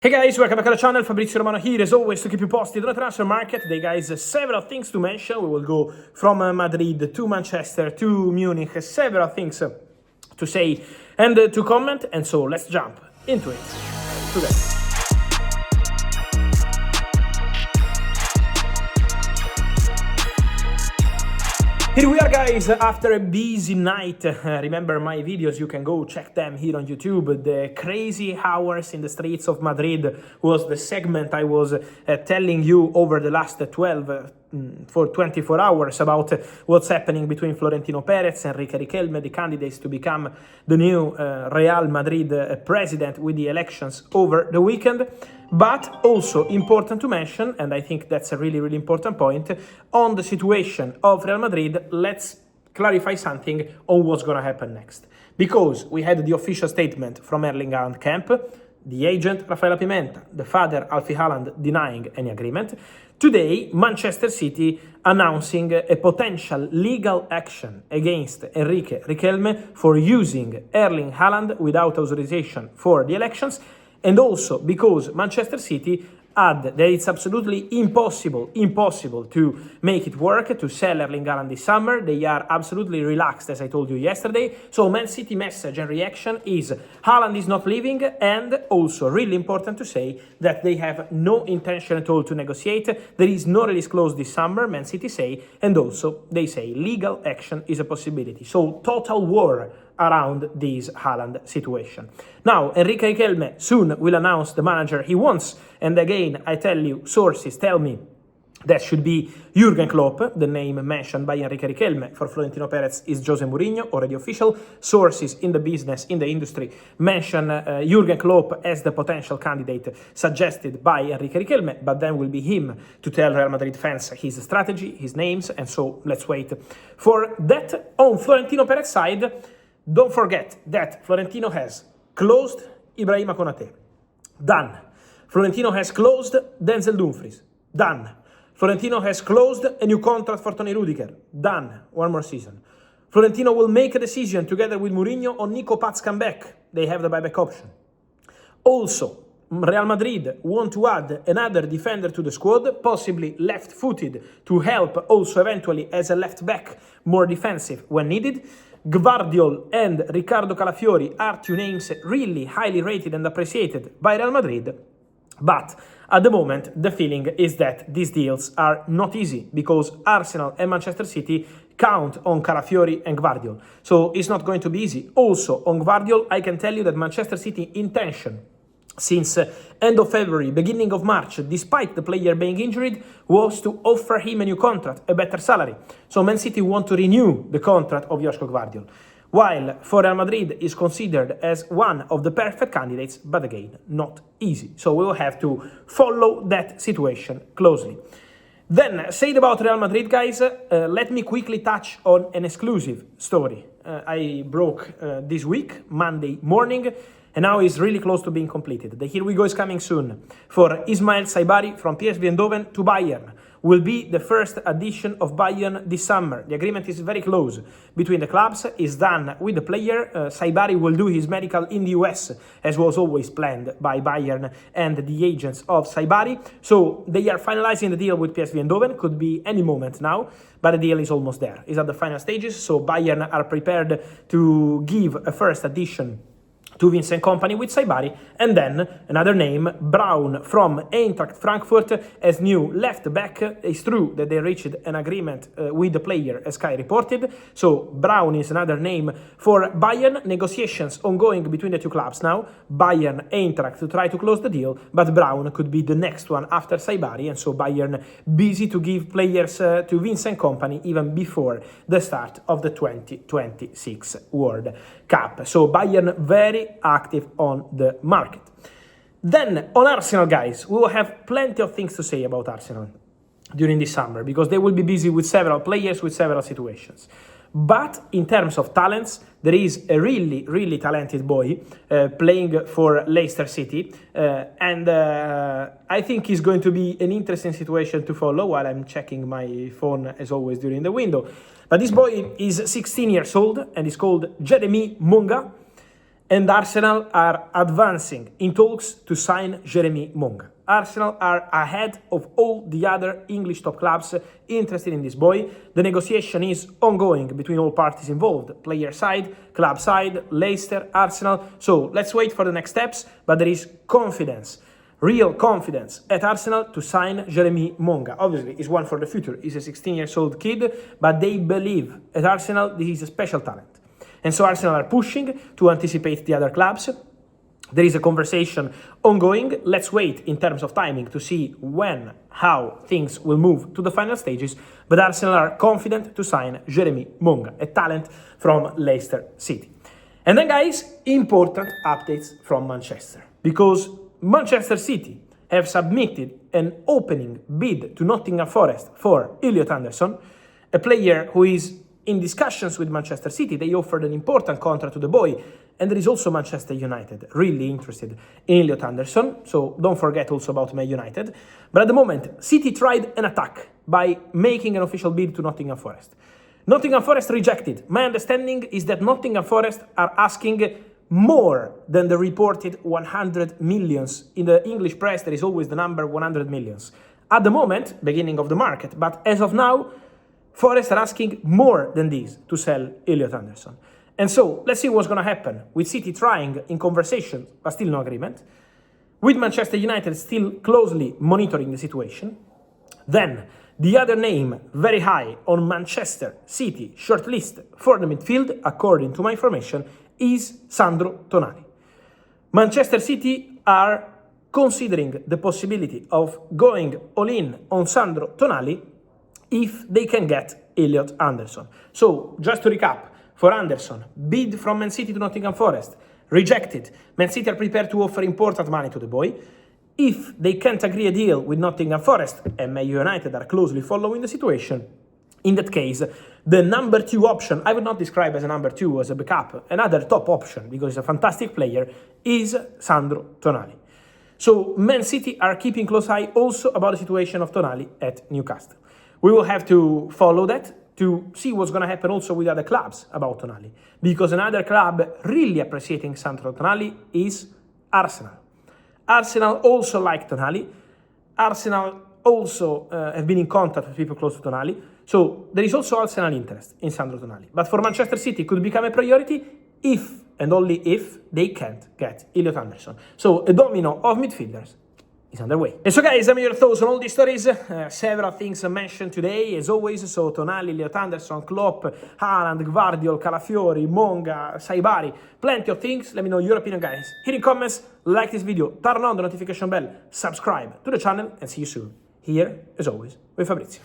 Hey guys, welcome back to the channel. Fabrizio Romano here as always to keep you posted on the transfer market. Today guys, several things to mention. We will go from Madrid to Manchester to Munich, several things to say and to comment, and so let's jump into it today. Here we are guys, after a busy night. Remember my videos, you can go check them here on YouTube. The crazy hours in the streets of Madrid was the segment I was telling you over the last 24 hours about what's happening between Florentino, Pérez and Enrique, the candidates to become the new Real Madrid president with the elections over the weekend. But also important to mention, and I think that's a really important point, on the situation of Real Madrid, let's clarify something on what's going to happen next. Because we had the official statement from Erling Haaland camp, the agent Rafaela Pimenta, the father Alfie Haaland denying any agreement. Today, Manchester City announcing a potential legal action against Enrique Reljme for using Erling Haaland without authorization for the elections. And also because Manchester City add that it's absolutely impossible to make it work, to sell Erling Haaland this summer. They are absolutely relaxed, as I told you yesterday. So Man City message and reaction is Haaland is not leaving, and also really important to say that they have no intention at all to negotiate. There is no release clause this summer, Man City say, and also they say legal action is a possibility. So total war around this Haaland situation. Now, Enrique Reljme soon will announce the manager he wants, and again, I tell you, sources tell me that should be Jürgen Klopp. The name mentioned by Enrique Reljme for Florentino Pérez is José Mourinho, already official. Sources in the business, in the industry, mention Jürgen Klopp as the potential candidate suggested by Enrique Reljme, but then will be him to tell Real Madrid fans his strategy, his names, and so let's wait for that. On Florentino Pérez side, don't forget that Florentino has closed Ibrahima Konate. Done. Florentino has closed Denzel Dumfries. Done. Florentino has closed a new contract for Tony Rüdiger. Done. One more season. Florentino will make a decision together with Mourinho on Nico Pat's comeback. They have the buyback option. Also, Real Madrid want to add another defender to the squad, possibly left-footed, to help also eventually as a left-back, more defensive when needed. Gvardiol and Riccardo Calafiori are two names really highly rated and appreciated by Real Madrid. But at the moment, the feeling is that these deals are not easy because Arsenal and Manchester City count on Calafiori and Gvardiol. So it's not going to be easy. Also, on Gvardiol, I can tell you that Manchester City intention since end of February, beginning of March, despite the player being injured, was to offer him a new contract, a better salary. So Man City want to renew the contract of Joško Gvardiol, while for Real Madrid is considered as one of the perfect candidates, but again, not easy. So we will have to follow that situation closely. Then, said about Real Madrid, guys, let me quickly touch on an exclusive story I broke this week, Monday morning, and now it's really close to being completed. The Here We Go is coming soon. For Ismael Saïbari from PSV Eindhoven to Bayern. Will be the first addition of Bayern this summer. The agreement is very close between the clubs. Is done with the player. Saïbari will do his medical in the US, as was always planned by Bayern and the agents of Saïbari. So they are finalizing the deal with PSV Eindhoven. Could be any moment now, but the deal is almost there. It's at the final stages, so Bayern are prepared to give a first addition to Vincent Kompany with Saïbari, and then another name, Braun from Eintracht Frankfurt as new left back. It's true that they reached an agreement with the player, as Sky reported, so Braun is another name for Bayern. Negotiations ongoing between the two clubs now, Bayern, Eintracht, to try to close the deal, but Braun could be the next one after Saïbari, and so Bayern busy to give players to Vincent Kompany even before the start of the 2026 World Cup. So Bayern very active on the market. Then on Arsenal, guys, we will have plenty of things to say about Arsenal during this summer because they will be busy with several players, with several situations. But in terms of talents, there is a really talented boy playing for Leicester City, and I think it's going to be an interesting situation to follow while I'm checking my phone as always during the window. But this boy is 16 years old and is called Jeremy Monga. And Arsenal are advancing in talks to sign Jérôme Monga. Arsenal are ahead of all the other English top clubs interested in this boy. The negotiation is ongoing between all parties involved, player side, club side, Leicester, Arsenal. So let's wait for the next steps, but there is confidence, real confidence at Arsenal to sign Jérôme Monga. Obviously, he's one for the future. He's a 16-year-old kid, but they believe at Arsenal this is a special talent. And so Arsenal are pushing to anticipate the other clubs. There is a conversation ongoing. Let's wait in terms of timing to see when, how things will move to the final stages. But Arsenal are confident to sign Jérôme Monga, a talent from Leicester City. And then, guys, important updates from Manchester. Because Manchester City have submitted an opening bid to Nottingham Forest for Elliot Anderson, a player who is in discussions with Manchester City. They offered an important contract to the boy, and there is also Manchester United really interested in Elliot Anderson, so don't forget also about Man United. But at the moment, City tried an attack by making an official bid to Nottingham Forest. Nottingham Forest rejected. My understanding is that Nottingham Forest are asking more than the reported 100 millions. In the English press, there is always the number 100 millions. At the moment, beginning of the market, but as of now, Forest are asking more than this to sell Elliot Anderson. And so, let's see what's going to happen with City trying in conversation, but still no agreement. With Manchester United still closely monitoring the situation. Then, the other name very high on Manchester City shortlist for the midfield, according to my information, is Sandro Tonali. Manchester City are considering the possibility of going all in on Sandro Tonali if they can get Elliot Anderson. So, just to recap, for Anderson, bid from Man City to Nottingham Forest, rejected. Man City are prepared to offer important money to the boy. If they can't agree a deal with Nottingham Forest, and Man United are closely following the situation, in that case, the number 2 option, I would not describe as a number 2, as a backup, another top option, because he's a fantastic player, is Sandro Tonali. So, Man City are keeping close eye also about the situation of Tonali at Newcastle. We will have to follow that to see what's going to happen also with other clubs about Tonali. Because another club really appreciating Sandro Tonali is Arsenal. Arsenal also like Tonali. Arsenal also have been in contact with people close to Tonali. So there is also Arsenal interest in Sandro Tonali. But for Manchester City, it could become a priority if and only if they can't get Elliot Anderson. So a domino of midfielders is underway. And so, guys, I'm your thoughts on all these stories. Several things mentioned today, as always. So Tonali, Elliot Anderson, Klopp, Haaland, Gvardiol, Calafiori, Monga, Saïbari. Plenty of things. Let me know your opinion, guys. Here in comments, like this video, turn on the notification bell, subscribe to the channel, and see you soon. Here, as always, with Fabrizio.